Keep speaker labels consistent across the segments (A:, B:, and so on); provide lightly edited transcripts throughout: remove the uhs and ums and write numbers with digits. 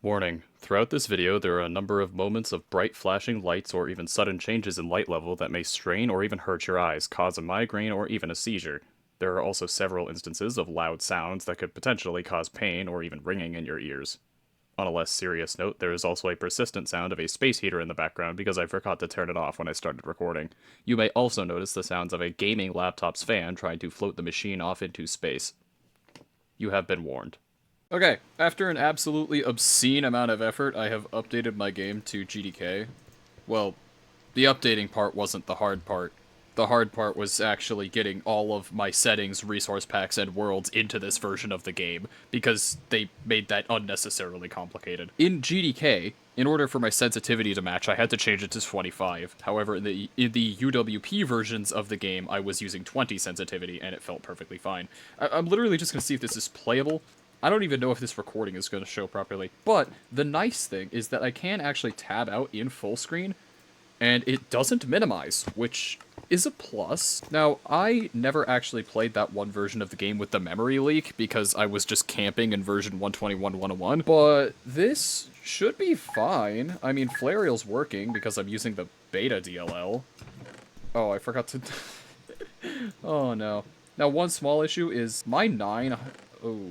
A: Warning. Throughout this video, there are a number of moments of bright flashing lights or even sudden changes in light level that may strain or even hurt your eyes, cause a migraine or even a seizure. There are also several instances of loud sounds that could potentially cause pain or even ringing in your ears. On a less serious note, there is also a persistent sound of a space heater in the background because I forgot to turn it off when I started recording. You may also notice the sounds of a gaming laptop's fan trying to float the machine off into space. You have been warned. Okay, after an absolutely obscene amount of effort, I have updated my game to GDK. Well, the updating part wasn't the hard part. The hard part was actually getting all of my settings, resource packs, and worlds into this version of the game, because they made that unnecessarily complicated. In GDK, in order for my sensitivity to match, I had to change it to 25. However, in the UWP versions of the game, I was using 20 sensitivity, and it felt perfectly fine. I'm literally just gonna see if this is playable. I don't even know if this recording is going to show properly. But the nice thing is that I can actually tab out in full screen, and it doesn't minimize, which is a plus. Now, I never actually played that one version of the game with the memory leak, because I was just camping in version 121.101, but this should be fine. I mean, Flareal's working, because I'm using the beta DLL. Oh, I forgot to... Oh, no. Now, one small issue is my 9... Oh...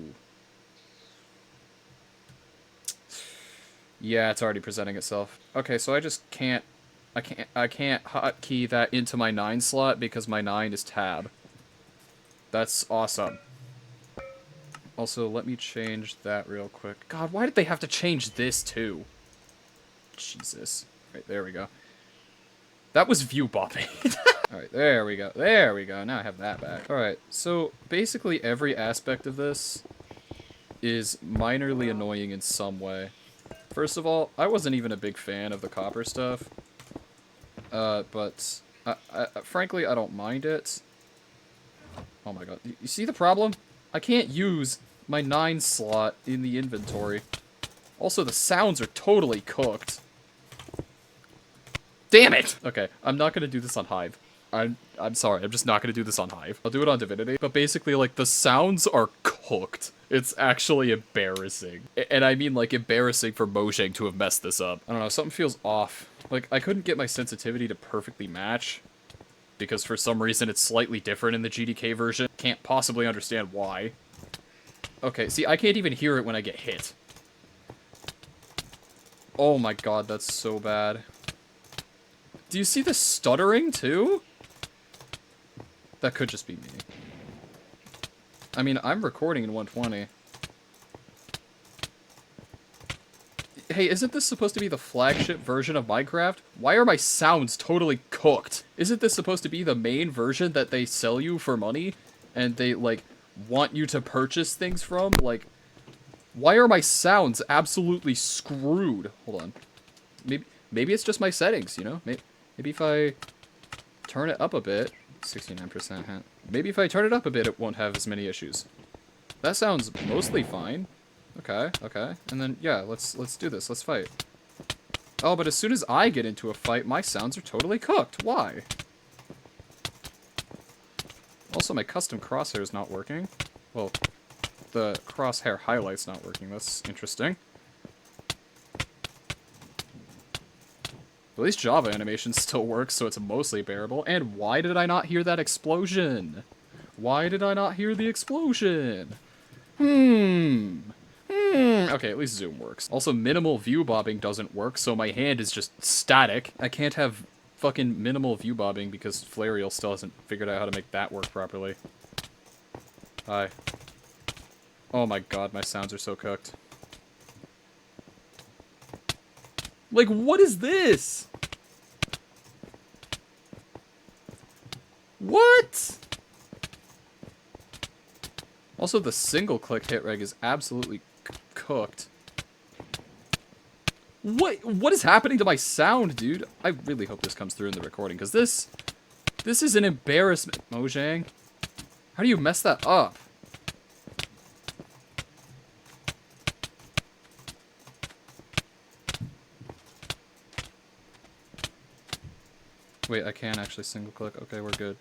A: Yeah, it's already presenting itself. Okay, so I just can't... I can't hotkey that into my 9 slot because my 9 is tab. That's awesome. Also, let me change that real quick. God, why did they have to change this too? Jesus. Right, there we go. That was view bopping. Alright, there we go. There we go. Now I have that back. Alright, so basically every aspect of this is minorly annoying in some way. First of all, I wasn't even a big fan of the copper stuff, but frankly, I don't mind it. Oh my god, you see the problem? I can't use my 9 slot in the inventory. Also, the sounds are totally cooked. Damn it! Okay, I'm not gonna do this on Hive. I'm sorry, I'm just not gonna do this on Hive. I'll do it on Divinity. But basically, like, the sounds are cooked. It's actually embarrassing. And I mean, like, embarrassing for Mojang to have messed this up. I don't know, something feels off. Like, I couldn't get my sensitivity to perfectly match, because for some reason it's slightly different in the GDK version. Can't possibly understand why. Okay, see, I can't even hear it when I get hit. Oh my god, that's so bad. Do you see the stuttering, too? That could just be me. I mean, I'm recording in 120. Hey, isn't this supposed to be the flagship version of Minecraft? Why are my sounds totally cooked? Isn't this supposed to be the main version that they sell you for money? And they, like, want you to purchase things from? Like, why are my sounds absolutely screwed? Hold on. Maybe it's just my settings, you know? Maybe if I turn it up a bit... 69% hat. Maybe if I turn it up a bit, it won't have as many issues. That sounds mostly fine. Okay, okay. And then, yeah, let's do this. Let's fight. Oh, but as soon as I get into a fight, my sounds are totally cooked. Why? Also, my custom crosshair is not working. Well, the crosshair highlight's not working. That's interesting. At least Java animation still works, so it's mostly bearable. And why did I not hear that explosion? Why did I not hear the explosion? Okay, at least zoom works. Also, minimal view bobbing doesn't work, so my hand is just static. I can't have fucking minimal view bobbing because Flareal still hasn't figured out how to make that work properly. Hi. Oh my god, my sounds are so cooked. Like, what is this? What? Also, the single-click hit reg is absolutely cooked. What is happening to my sound, dude? I really hope this comes through in the recording, because this is an embarrassment, Mojang. How do you mess that up? Wait, I can actually single click. Okay, we're good.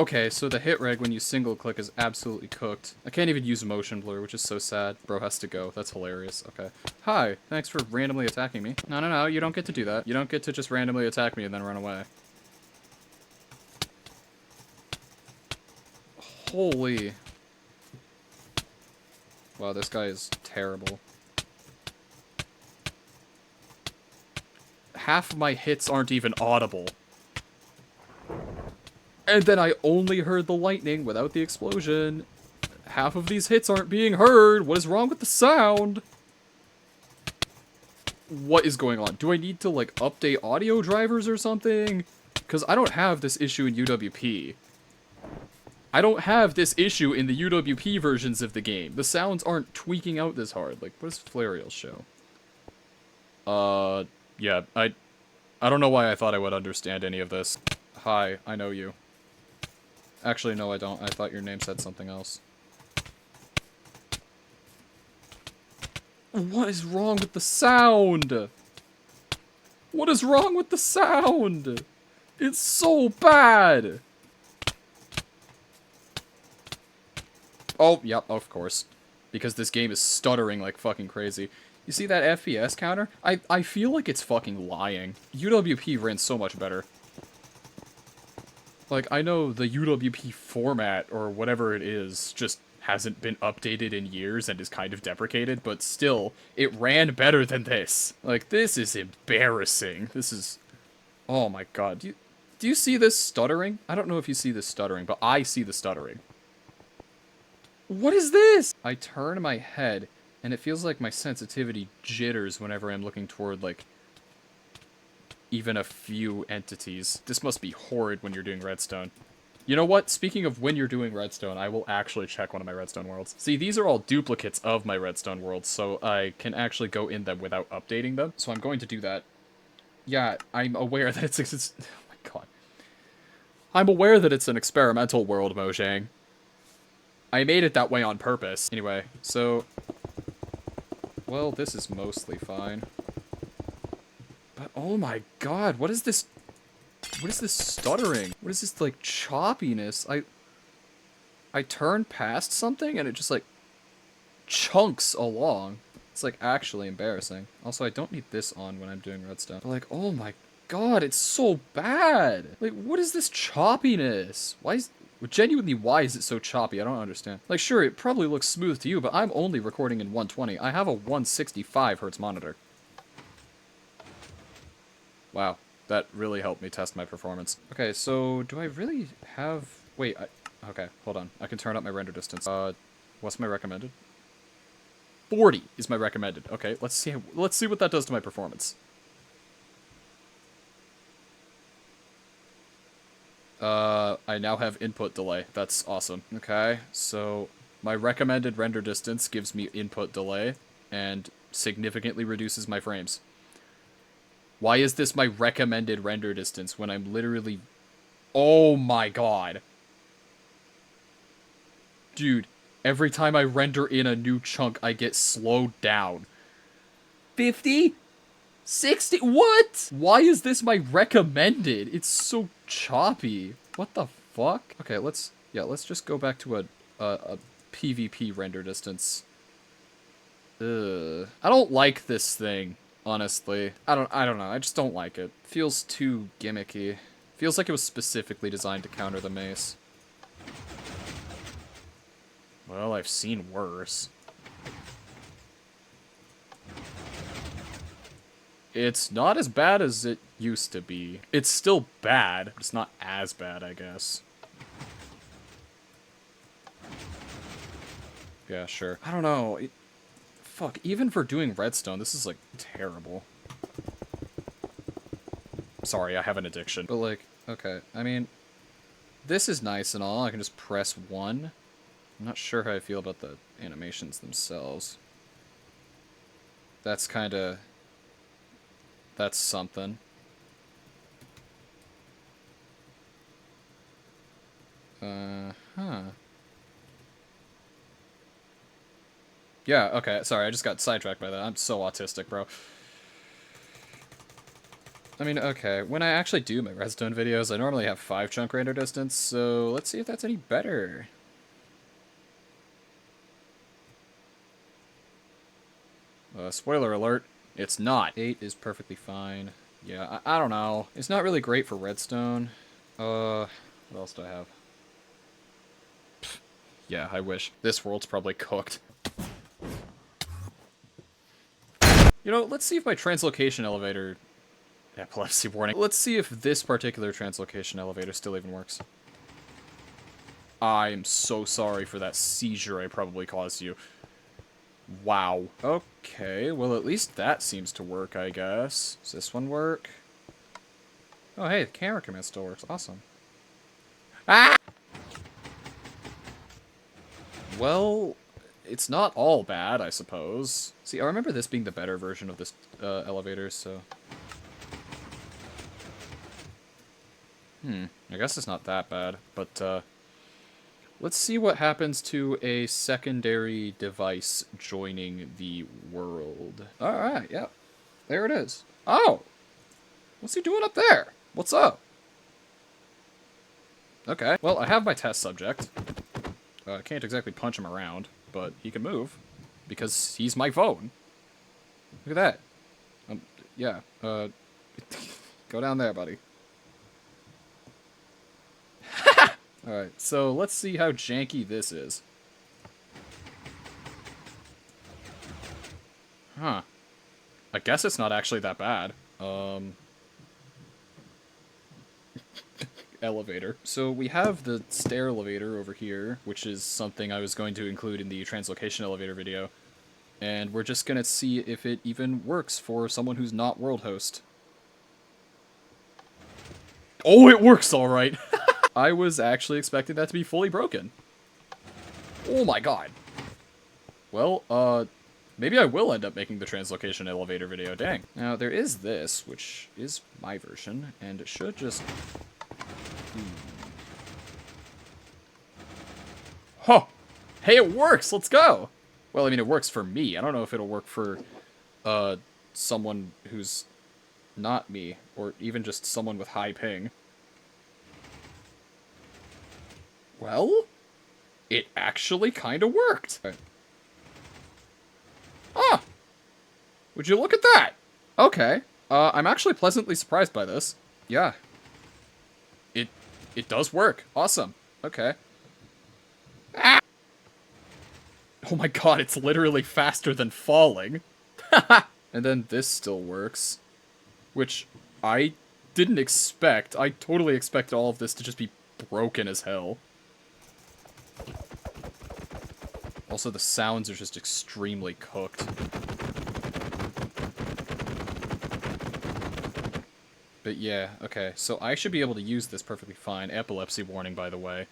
A: Okay, so the hit reg when you single click is absolutely cooked. I can't even use motion blur, which is so sad. Bro has to go. That's hilarious. Okay. Hi, thanks for randomly attacking me. No, no, no, you don't get to do that. You don't get to just randomly attack me and then run away. Holy. Wow, this guy is terrible. Half of my hits aren't even audible. And then I only heard the lightning without the explosion. Half of these hits aren't being heard. What is wrong with the sound? What is going on? Do I need to, like, update audio drivers or something? Because I don't have this issue in UWP. I don't have this issue in the UWP versions of the game. The sounds aren't tweaking out this hard. Like, what does Flariel show? Yeah, I don't know why I thought I would understand any of this. Hi, I know you. Actually, no, I don't. I thought your name said something else. What is wrong with the sound? What is wrong with the sound? It's so bad! Oh, yep, of course. Because this game is stuttering like fucking crazy. You see that FPS counter? I feel like it's fucking lying. UWP ran so much better. Like, I know the UWP format, or whatever it is, just hasn't been updated in years and is kind of deprecated, but still, it ran better than this. Like, this is embarrassing. This is... Oh my god. Do you see this stuttering? I don't know if you see this stuttering, but I see the stuttering. What is this? I turn my head, and it feels like my sensitivity jitters whenever I'm looking toward, like, even a few entities. This must be horrid when you're doing Redstone. You know what? Speaking of when you're doing Redstone, I will actually check one of my Redstone worlds. See, these are all duplicates of my Redstone worlds, so I can actually go in them without updating them. So I'm going to do that. Yeah, I'm aware that it's oh my god. I'm aware that it's an experimental world, Mojang. I made it that way on purpose. Anyway, so... Well, this is mostly fine. But oh my god, what is this? What is this stuttering? What is this, like, choppiness? I turn past something and it just, like, chunks along. It's, like, actually embarrassing. Also, I don't need this on when I'm doing Redstone. But, like, oh my god, it's so bad! Like, what is this choppiness? Why is... Genuinely, why is it so choppy? I don't understand. Like, sure, it probably looks smooth to you, but I'm only recording in 120. I have a 165 hertz monitor. Wow, that really helped me test my performance. Okay, so do I really have... Wait, okay, hold on. I can turn up my render distance. What's my recommended? 40 is my recommended. Okay, let's see what that does to my performance. I now have input delay. That's awesome. Okay, so my recommended render distance gives me input delay and significantly reduces my frames. Why is this my recommended render distance when I'm literally... Oh my god. Dude, every time I render in a new chunk, I get slowed down. 50? 60? What? Why is this my recommended? It's so choppy. What the fuck? Okay, let's just go back to a PvP render distance. Ugh. I don't like this thing. Honestly, I don't know. I just don't like it. Feels too gimmicky. Feels like it was specifically designed to counter the mace. Well, I've seen worse. It's not as bad as it used to be. It's still bad. It's not as bad, I guess. Yeah, sure. I don't know. Fuck, even for doing Redstone, this is, like, terrible. Sorry, I have an addiction. But, like, okay, I mean, this is nice and all. I can just press 1. I'm not sure how I feel about the animations themselves. That's kinda... That's something. Huh. Yeah, okay, sorry, I just got sidetracked by that. I'm so autistic, bro. I mean, okay, when I actually do my redstone videos, I normally have 5 chunk render distance, so let's see if that's any better. Spoiler alert, it's not. 8 is perfectly fine. Yeah, I don't know. It's not really great for redstone. What else do I have? Pfft, yeah, I wish. This world's probably cooked. You know, let's see if my translocation elevator... Epilepsy warning. Let's see if this particular translocation elevator still even works. I'm so sorry for that seizure I probably caused you. Wow. Okay, well at least that seems to work, I guess. Does this one work? Oh hey, the camera command still works. Awesome. Ah! Well, it's not all bad, I suppose. See, I remember this being the better version of this elevator, so... I guess it's not that bad, but let's see what happens to a secondary device joining the world. Alright, yeah. There it is. Oh! What's he doing up there? What's up? Okay, well, I have my test subject. I can't exactly punch him around, but he can move, because he's my phone. Look at that. Yeah, go down there, buddy. Alright, so let's see how janky this is. Huh. I guess it's not actually that bad. Elevator. So we have the stair elevator over here, which is something I was going to include in the translocation elevator video. And we're just gonna see if it even works for someone who's not world host. Oh, it works alright! I was actually expecting that to be fully broken. Oh my god. Well, maybe I will end up making the translocation elevator video, dang. Now, there is this, which is my version, and it should just... Huh! Hey, it works! Let's go! Well, I mean, it works for me. I don't know if it'll work for, someone who's not me, or even just someone with high ping. Well, it actually kind of worked. Okay. Ah! Would you look at that? Okay. I'm actually pleasantly surprised by this. Yeah. It does work. Awesome. Okay. Ah! Oh my god, it's literally faster than falling. And then this still works. Which I didn't expect. I totally expected all of this to just be broken as hell. Also, the sounds are just extremely cooked. But yeah, okay, so I should be able to use this perfectly fine. Epilepsy warning, by the way.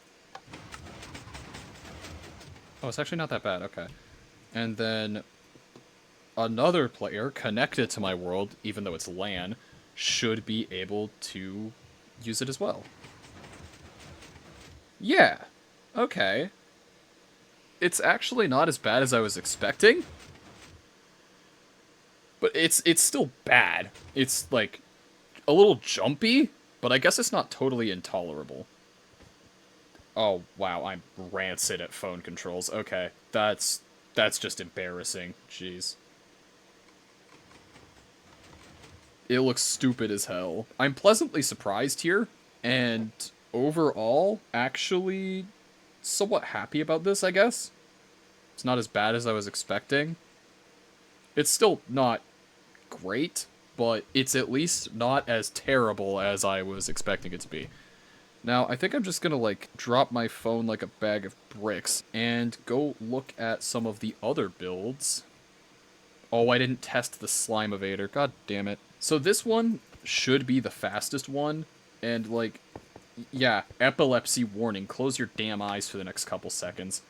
A: Oh, it's actually not that bad, okay. And then another player connected to my world, even though it's LAN, should be able to use it as well. Yeah, okay. It's actually not as bad as I was expecting. But it's still bad. It's, like, a little jumpy, but I guess it's not totally intolerable. Oh, wow, I'm rancid at phone controls. Okay, that's just embarrassing. Jeez. It looks stupid as hell. I'm pleasantly surprised here, and overall, actually somewhat happy about this, I guess. It's not as bad as I was expecting. It's still not great, but it's at least not as terrible as I was expecting it to be. Now, I think I'm just gonna, like, drop my phone like a bag of bricks and go look at some of the other builds. Oh, I didn't test the slime evader. God damn it. So this one should be the fastest one, and, like, yeah, epilepsy warning. Close your damn eyes for the next couple seconds.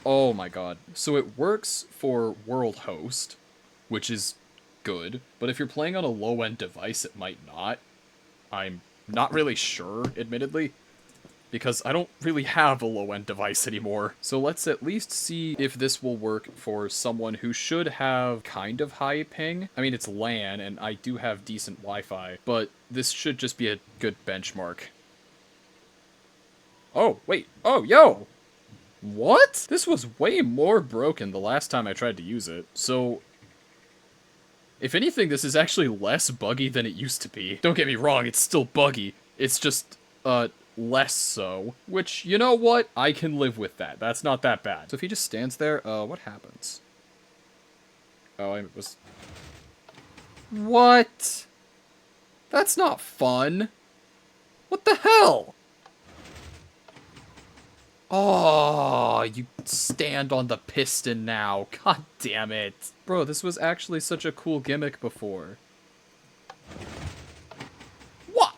A: Oh my god. So it works for world host, which is good, but if you're playing on a low-end device, it might not. I'm not really sure, admittedly. because I don't really have a low-end device anymore. So let's at least see if this will work for someone who should have kind of high ping. I mean, it's LAN, and I do have decent Wi-Fi, but this should just be a good benchmark. Oh, wait. Oh, yo! What? This was way more broken the last time I tried to use it. So, if anything, this is actually less buggy than it used to be. Don't get me wrong, it's still buggy. It's just, less so. Which, you know what? I can live with that. That's not that bad. So if he just stands there, what happens? Oh, I was... What? That's not fun. What the hell? Oh, you stand on the piston now. God damn it. Bro, this was actually such a cool gimmick before. What?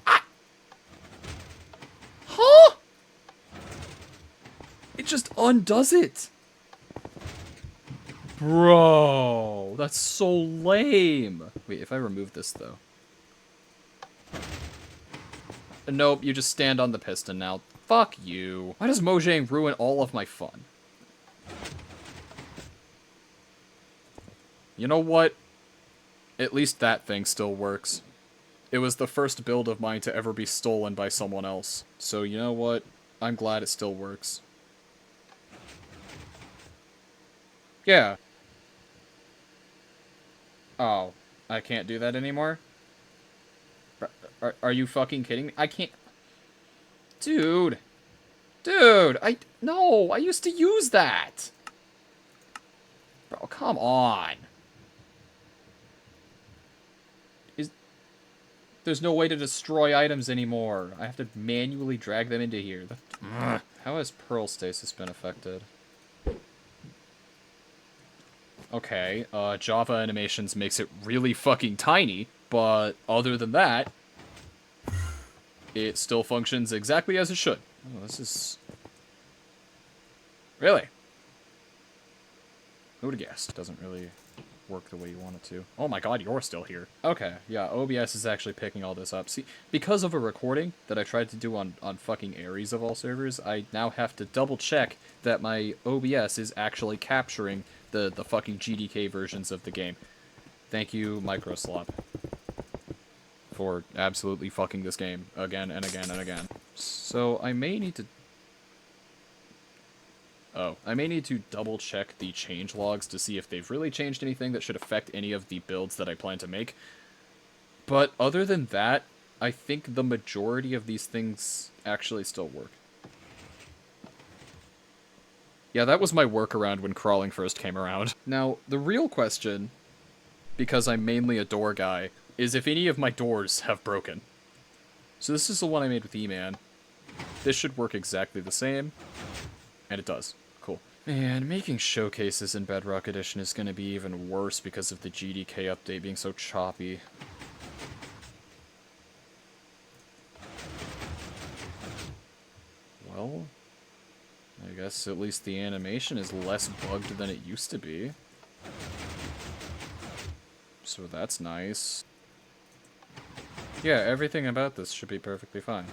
A: Huh? It just undoes it. Bro, that's so lame. Wait, if I remove this, though. Nope, you just stand on the piston now. Fuck you. Why does Mojang ruin all of my fun? You know what? At least that thing still works. It was the first build of mine to ever be stolen by someone else. So you know what? I'm glad it still works. Yeah. Oh, I can't do that anymore? Are you fucking kidding me? I can't... Dude. Dude, no, I used to use that. Bro, come on. There's no way to destroy items anymore. I have to manually drag them into here. How has Pearl Stasis been affected? Okay, Java Animations makes it really fucking tiny, but other than that, it still functions exactly as it should. Oh, this is... Really? Who would have guessed? Doesn't really work the way you want it to. Oh my god, you're still here. Okay, yeah, OBS is actually picking all this up. See, because of a recording that I tried to do on fucking Ares of all servers, I now have to double check that my OBS is actually capturing the fucking GDK versions of the game. Thank you, Microslop, for absolutely fucking this game again and again and again. So I may need to... Oh, I may need to double check the change logs to see if they've really changed anything that should affect any of the builds that I plan to make. But other than that, I think the majority of these things actually still work. Yeah, that was my workaround when crawling first came around. Now, the real question, because I'm mainly a door guy, is if any of my doors have broken. So this is the one I made with E-Man. This should work exactly the same, and it does. Cool. Man, making showcases in Bedrock Edition is going to be even worse because of the GDK update being so choppy. Well, I guess at least the animation is less bugged than it used to be. So that's nice. Yeah, everything about this should be perfectly fine.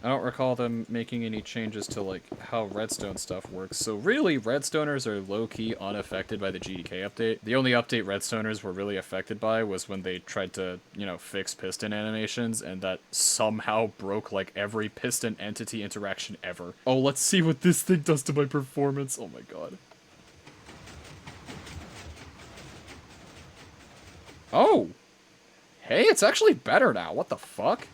A: I don't recall them making any changes to, like, how Redstone stuff works. So really, Redstoners are low-key unaffected by the GDK update. The only update Redstoners were really affected by was when they tried to, you know, fix piston animations, and that somehow broke, like, every piston entity interaction ever. Oh, let's see what this thing does to my performance. Oh my god. Oh! Hey, it's actually better now. What the fuck?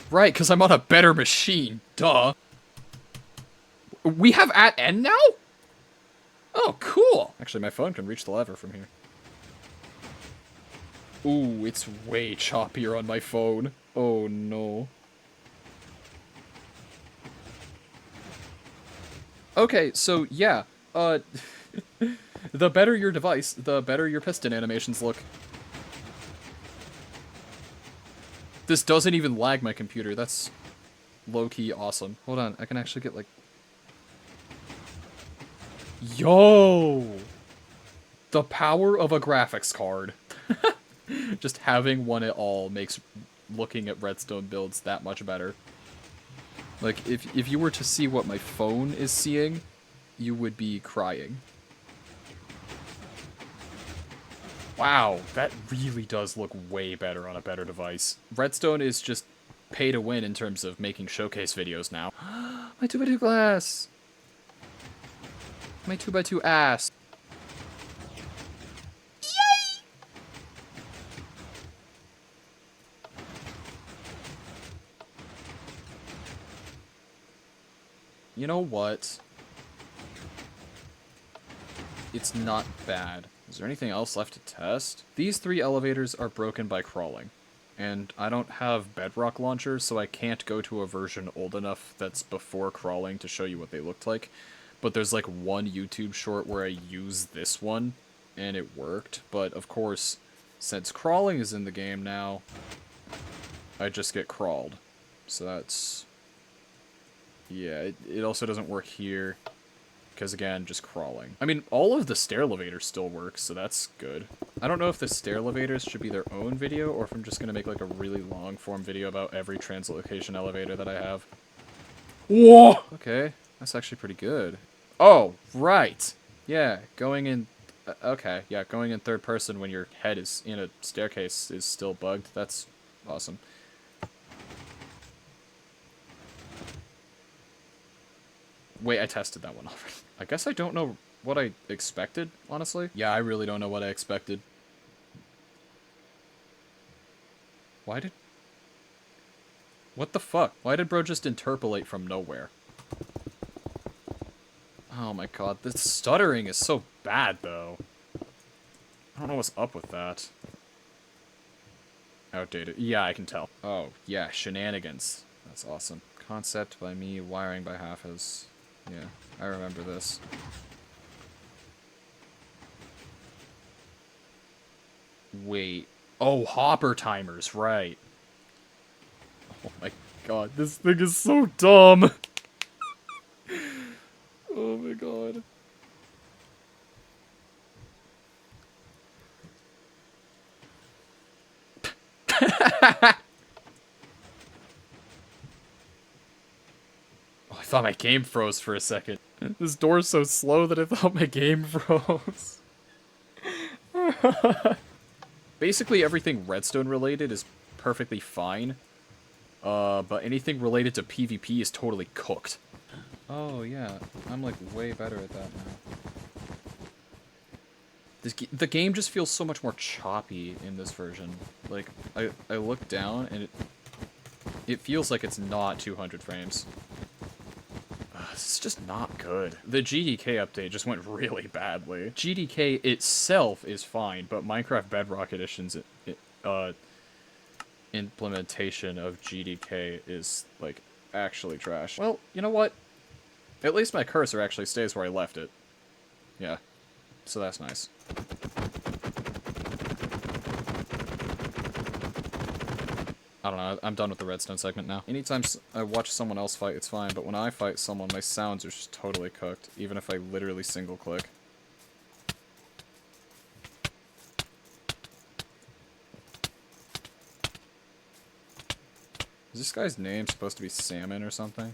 A: Right, because I'm on a better machine. Duh. We have at end now? Oh, cool. Actually, my phone can reach the lever from here. Ooh, it's way choppier on my phone. Oh, no. Okay, so, yeah. The better your device, the better your piston animations look. This doesn't even lag my computer. That's low-key awesome. Hold on, I can actually get, like... Yo! The power of a graphics card. Just having one at all makes looking at Redstone builds that much better. Like, if you were to see what my phone is seeing, you would be crying. Wow, that really does look way better on a better device. Redstone is just pay to win in terms of making showcase videos now. My 2x2 glass! My 2x2 ass! Yay! You know what? It's not bad. Is there anything else left to test? These 3 elevators are broken by crawling. And I don't have Bedrock launcher, so I can't go to a version old enough that's before crawling to show you what they looked like. But there's like one YouTube short where I used this one, and it worked. But of course, since crawling is in the game now, I just get crawled. So that's... yeah, it also doesn't work here. Because, again, just crawling. I mean, all of the stair elevators still work, so that's good. I don't know if the stair elevators should be their own video, or if I'm just going to make, like, a really long-form video about every translocation elevator that I have. Whoa! Okay, that's actually pretty good. Oh, right! Yeah, going in... okay, yeah, going in third person when your head is in a staircase is still bugged. That's awesome. Wait, I tested that one already. I guess I don't know what I expected, honestly. Yeah, I really don't know what I expected. Why did... what the fuck? Why did bro just interpolate from nowhere? Oh my god, this stuttering is so bad, though. I don't know what's up with that. Outdated. Yeah, I can tell. Oh, yeah, shenanigans. That's awesome. Concept by me, wiring by half is... yeah, I remember this. Wait. Oh, hopper timers, right. Oh my god, this thing is so dumb! Oh my god. Oh, I thought my game froze for a second. This door's so slow that I thought my game froze. Basically everything Redstone related is perfectly fine. But anything related to PvP is totally cooked. Oh yeah, I'm like way better at that now. The game just feels so much more choppy in this version. Like, I look down and it feels like it's not 200 frames. It's just not good. The GDK update just went really badly. GDK itself is fine, but Minecraft Bedrock Edition's implementation of GDK is, like, actually trash. Well, you know what? At least my cursor actually stays where I left it. Yeah. So that's nice. I don't know, I'm done with the Redstone segment now. Anytime I watch someone else fight, it's fine, but when I fight someone, my sounds are just totally cooked, even if I literally single-click. Is this guy's name supposed to be Salmon or something?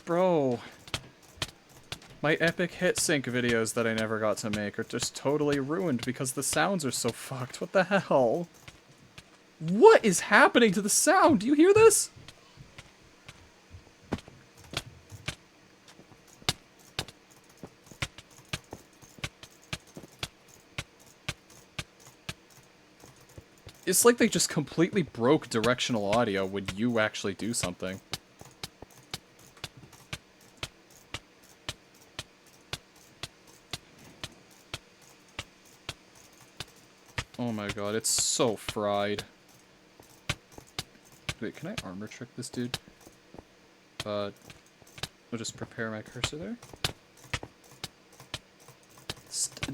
A: Bro. My epic hit sync videos that I never got to make are just totally ruined because the sounds are so fucked. What the hell? What is happening to the sound? Do you hear this? It's like they just completely broke directional audio when you actually do something. Oh my god, it's so fried. Wait, can I armor trick this dude? I'll just prepare my cursor there.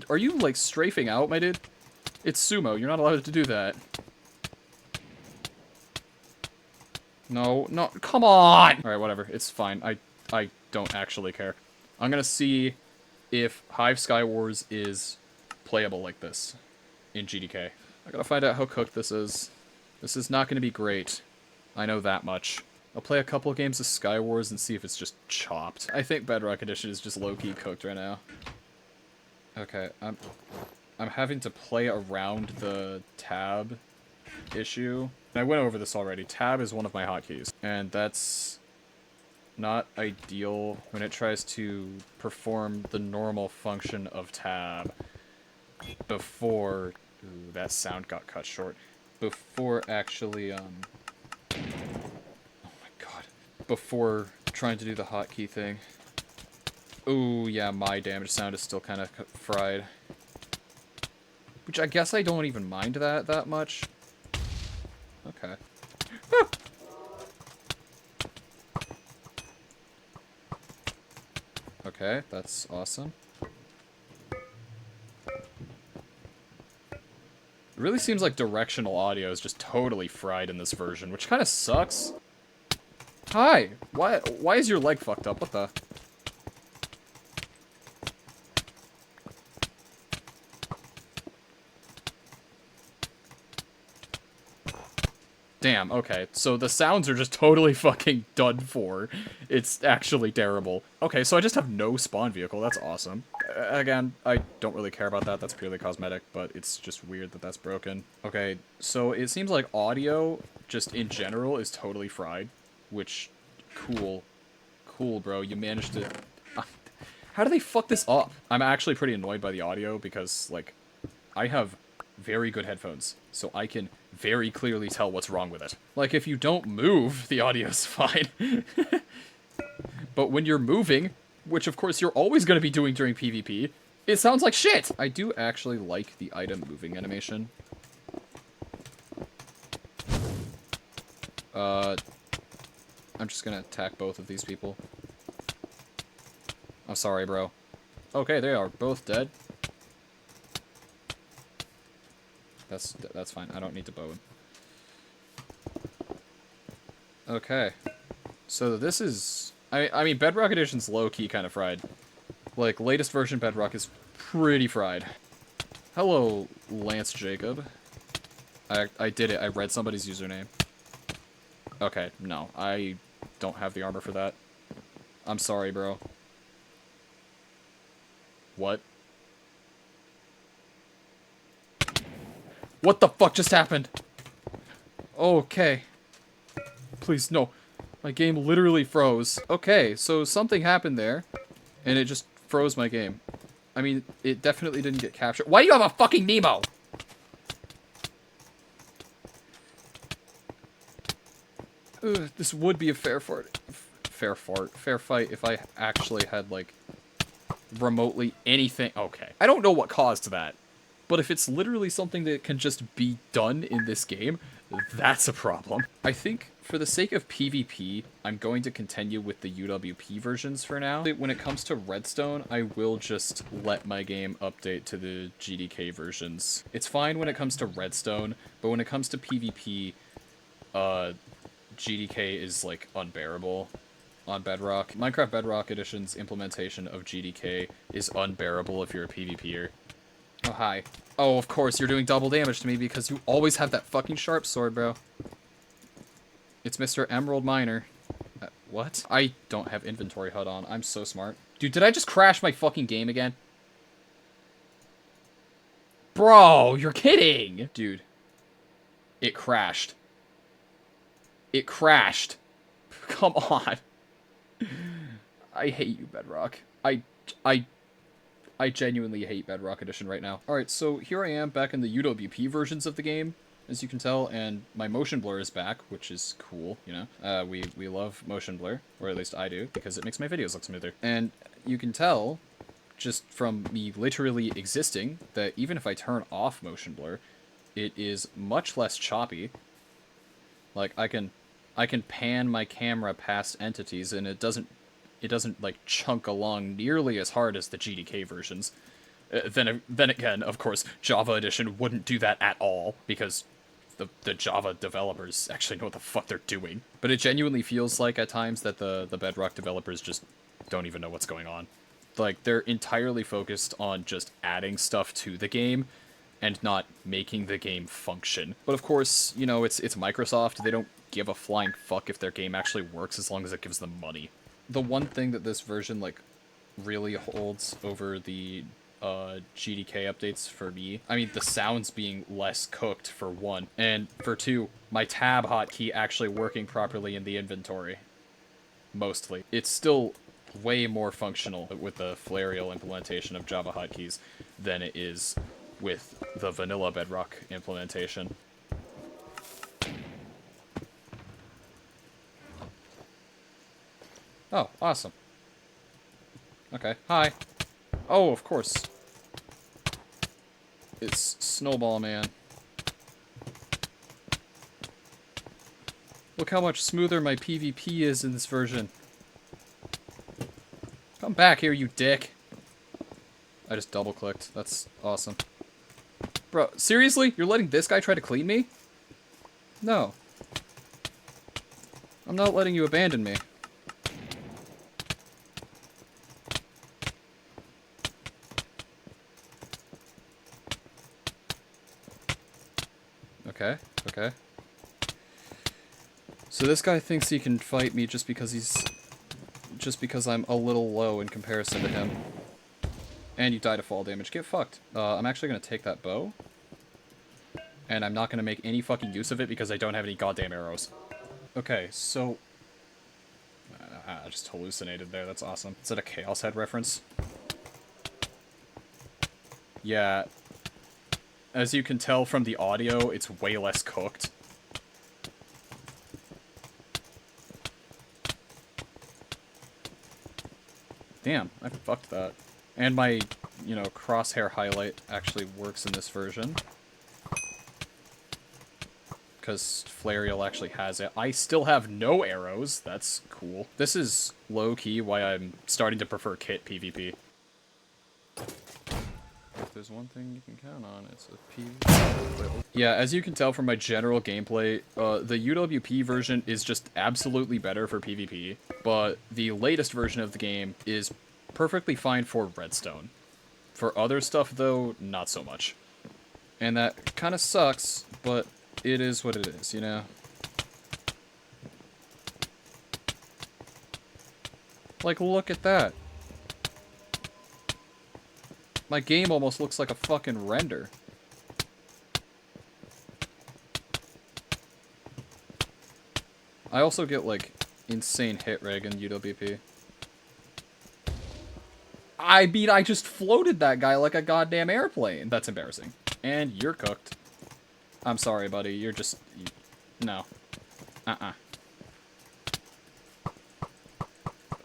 A: Are you, like, strafing out, my dude? It's sumo, you're not allowed to do that. No, no, come on! Alright, whatever, it's fine. I don't actually care. I'm gonna see if Hive Sky Wars is playable like this in GDK. I gotta find out how cooked this is. This is not gonna be great. I know that much. I'll play a couple of games of Skywars and see if it's just chopped. I think Bedrock Edition is just low-key cooked right now. Okay, I'm having to play around the tab issue. And I went over this already. Tab is one of my hotkeys, and that's not ideal when it tries to perform the normal function of tab before... Ooh, that sound got cut short. Before actually, oh my god. Before trying to do the hotkey thing. Ooh, yeah, my damage sound is still kind of fried. Which I guess I don't even mind that much. Okay. Ah! Okay, that's awesome. It really seems like directional audio is just totally fried in this version, which kind of sucks. Hi! Why is your leg fucked up? What the... Damn, okay. So the sounds are just totally fucking done for. It's actually terrible. Okay, so I just have no spawn vehicle. That's awesome. Again, I don't really care about that. That's purely cosmetic, but it's just weird that that's broken. Okay, so it seems like audio, just in general, is totally fried. Which, cool. Cool, bro. You managed to... How do they fuck this up? I'm actually pretty annoyed by the audio because, like, I have very good headphones, so I can very clearly tell what's wrong with it. Like, if you don't move, the audio's fine. But when you're moving, which of course you're always going to be doing during PvP, it sounds like shit! I do actually like the item moving animation. I'm just gonna attack both of these people. I'm sorry, bro. Okay, they are both dead. That's fine. I don't need to bow him. Okay. So this is... I mean, Bedrock Edition's low-key kind of fried. Like, latest version Bedrock is pretty fried. Hello, Lance Jacob. I did it. I read somebody's username. Okay, no. I don't have the armor for that. I'm sorry, bro. What? What the fuck just happened? Okay. Please, no. My game literally froze. Okay, so something happened there, and it just froze my game. I mean, it definitely didn't get captured. Why do you have a fucking Nemo? Ugh, this would be a fair fight if I actually had, like, remotely anything. Okay. I don't know what caused that. But if it's literally something that can just be done in this game, that's a problem. I think for the sake of PvP, I'm going to continue with the UWP versions for now. When it comes to Redstone, I will just let my game update to the GDK versions. It's fine when it comes to Redstone, but when it comes to PvP, GDK is, like, unbearable on Bedrock. Minecraft Bedrock Edition's implementation of GDK is unbearable if you're a PvPer. Oh, hi. Oh, of course, you're doing double damage to me because you always have that fucking sharp sword, bro. It's Mr. Emerald Miner. What? I don't have inventory HUD on. I'm so smart. Dude, did I just crash my fucking game again? Bro, you're kidding! Dude. It crashed. It crashed. Come on. I hate you, Bedrock. I genuinely hate Bedrock Edition right now. Alright, so here I am back in the UWP versions of the game, as you can tell, and my motion blur is back, which is cool, you know? We love motion blur, or at least I do, because it makes my videos look smoother. And you can tell, just from me literally existing, that even if I turn off motion blur, it is much less choppy. Like, I can pan my camera past entities, and it doesn't like chunk along nearly as hard as the GDK versions. Then again, of course, Java Edition wouldn't do that at all because the Java developers actually know what the fuck they're doing. But it genuinely feels like at times that the Bedrock developers just don't even know what's going on. Like, they're entirely focused on just adding stuff to the game, and not making the game function. But of course, you know, it's Microsoft. They don't give a flying fuck if their game actually works as long as it gives them money. The one thing that this version, like, really holds over the GDK updates for me, I mean, the sounds being less cooked, for one, and for two, my tab hotkey actually working properly in the inventory. Mostly. It's still way more functional with the Flarial implementation of Java hotkeys than it is with the vanilla Bedrock implementation. Oh, awesome. Okay, hi. Oh, of course. It's Snowball Man. Look how much smoother my PvP is in this version. Come back here, you dick. I just double-clicked. That's awesome. Bro, seriously? You're letting this guy try to clean me? No. I'm not letting you abandon me. Okay, okay. So this guy thinks he can fight me just because I'm a little low in comparison to him. And you die to fall damage. Get fucked. I'm actually gonna take that bow. And I'm not gonna make any fucking use of it because I don't have any goddamn arrows. Okay, so... I just hallucinated there, that's awesome. Is that a Chaos Head reference? Yeah. As you can tell from the audio, it's way less cooked. Damn, I fucked that. And my, you know, crosshair highlight actually works in this version. Because Flarial actually has it. I still have no arrows. That's cool. This is low-key why I'm starting to prefer kit PvP. If there's one thing you can count on, it's a PvP. Yeah, as you can tell from my general gameplay, the UWP version is just absolutely better for PvP, but the latest version of the game is perfectly fine for Redstone. For other stuff, though, not so much. And that kind of sucks, but it is what it is, you know? Like, look at that. My game almost looks like a fucking render. I also get, like, insane hit reg in UWP. I mean, I just floated that guy like a goddamn airplane. That's embarrassing. And you're cooked. I'm sorry, buddy. You're just... no. Uh-uh.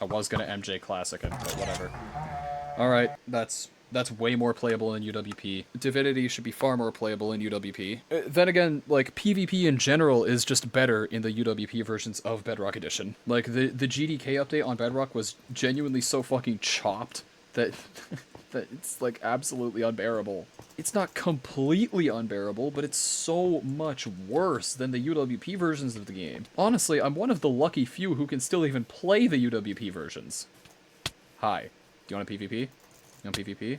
A: I was gonna MJ Classic it, but whatever. Alright, that's way more playable in UWP. Divinity should be far more playable in UWP. Then again, like, PvP in general is just better in the UWP versions of Bedrock Edition. Like, the GDK update on Bedrock was genuinely so fucking chopped that, that it's, like, absolutely unbearable. It's not completely unbearable, but it's so much worse than the UWP versions of the game. Honestly, I'm one of the lucky few who can still even play the UWP versions. Hi. Do you want a PvP? You want PvP? You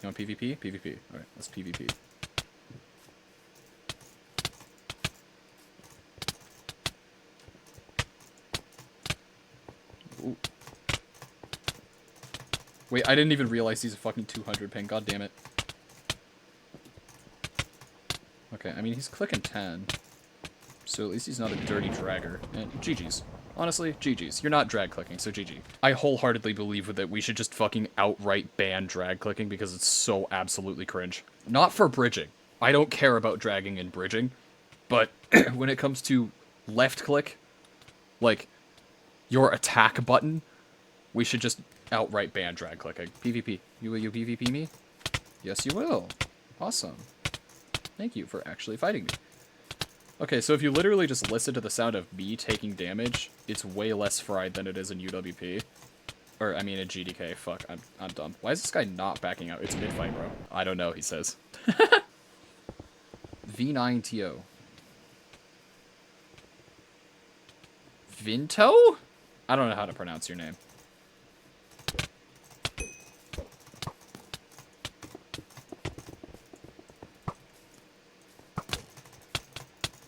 A: want PvP? PvP. Alright, let's PvP. Ooh. Wait, I didn't even realize he's a fucking 200 ping. God damn it. Okay, I mean, he's clicking 10. So at least he's not a dirty dragger. And GG's. Honestly, GG's. You're not drag clicking, so GG. I wholeheartedly believe that we should just fucking outright ban drag clicking because it's so absolutely cringe. Not for bridging. I don't care about dragging and bridging. But when it comes to left click, like, your attack button, we should just outright ban drag clicking. PvP. Will you PvP me? Yes, you will. Awesome. Thank you for actually fighting me. Okay, so if you literally just listen to the sound of me taking damage, it's way less fried than it is in UWP. Or, I mean, in GDK. Fuck, I'm dumb. Why is this guy not backing out? It's mid-fight, bro. I don't know, he says. V9TO. Vinto? I don't know how to pronounce your name.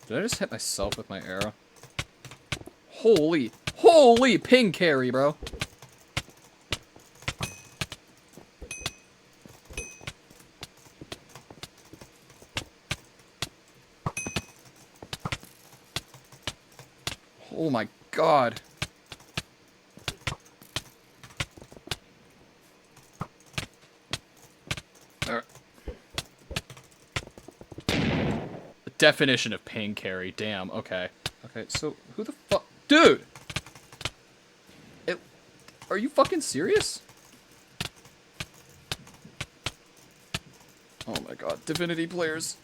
B: Did I just hit myself with my arrow? Holy ping carry, bro. Oh my god. The definition of ping carry, damn, okay. Okay, so who the fuck? Dude! Are you fucking serious? Oh my god, Divinity players.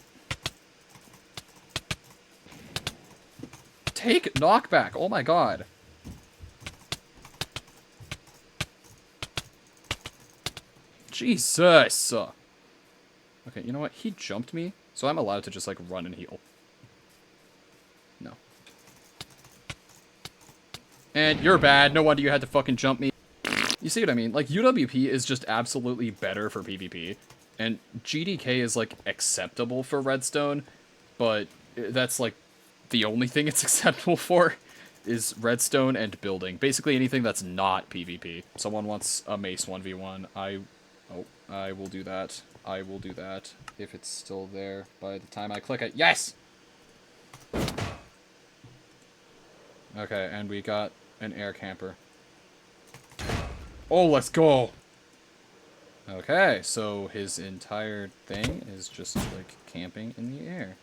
B: Take knockback, oh my god. Jesus! Okay, you know what? He jumped me, so I'm allowed to just, like, run and heal. No. And you're bad. No wonder you had to fucking jump me. You see what I mean? Like, UWP is just absolutely better for PvP. And GDK is, like, acceptable for Redstone. But that's, like, the only thing it's acceptable for is Redstone and building. Basically anything that's not PvP. Someone wants a mace 1v1. I will do that. I will do that. If it's still there by the time I click it. Yes! Okay, and we got an air camper. Oh, let's go! Okay, so his entire thing is just, like, camping in the air.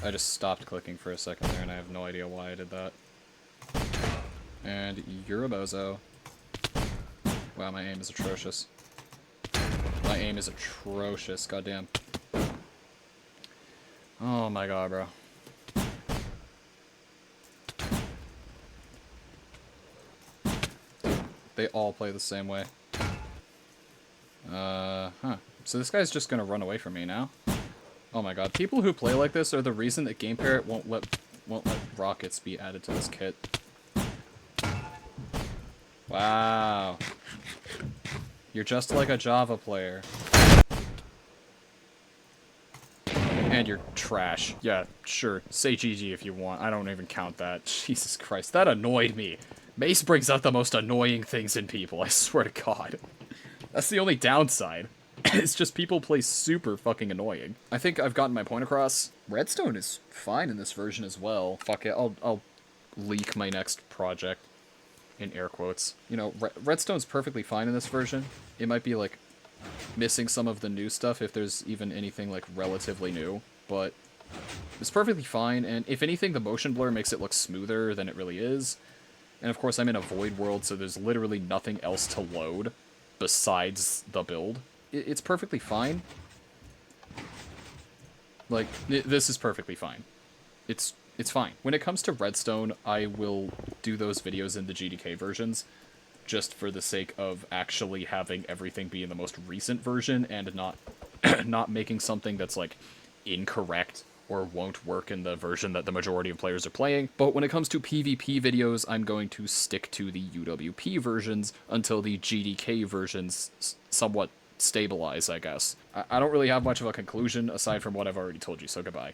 B: I just stopped clicking for a second there, and I have no idea why I did that. And you're a bozo. Wow, my aim is atrocious. My aim is atrocious, goddamn. Oh my god, bro. They all play the same way. Huh. So this guy's just gonna run away from me now? Oh my god, people who play like this are the reason that Game Parrot won't let rockets be added to this kit. Wow. You're just like a Java player. And you're trash. Yeah, sure. Say GG if you want. I don't even count that. Jesus Christ, that annoyed me. Mace brings out the most annoying things in people, I swear to God. That's the only downside. It's just people play super fucking annoying. I think I've gotten my point across. Redstone is fine in this version as well. Fuck it, I'll leak my next project. In air quotes. You know, Redstone's perfectly fine in this version. It might be, like, missing some of the new stuff if there's even anything, like, relatively new. But it's perfectly fine, and if anything, the motion blur makes it look smoother than it really is. And of course, I'm in a void world, so there's literally nothing else to load besides the build. It's perfectly fine. Like, this is perfectly fine. It's fine. When it comes to Redstone, I will do those videos in the GDK versions, just for the sake of actually having everything be in the most recent version, and not not making something that's, like, incorrect or won't work in the version that the majority of players are playing. But when it comes to PvP videos, I'm going to stick to the UWP versions until the GDK versions somewhat stabilize, I guess. I don't really have much of a conclusion aside from what I've already told you, so goodbye.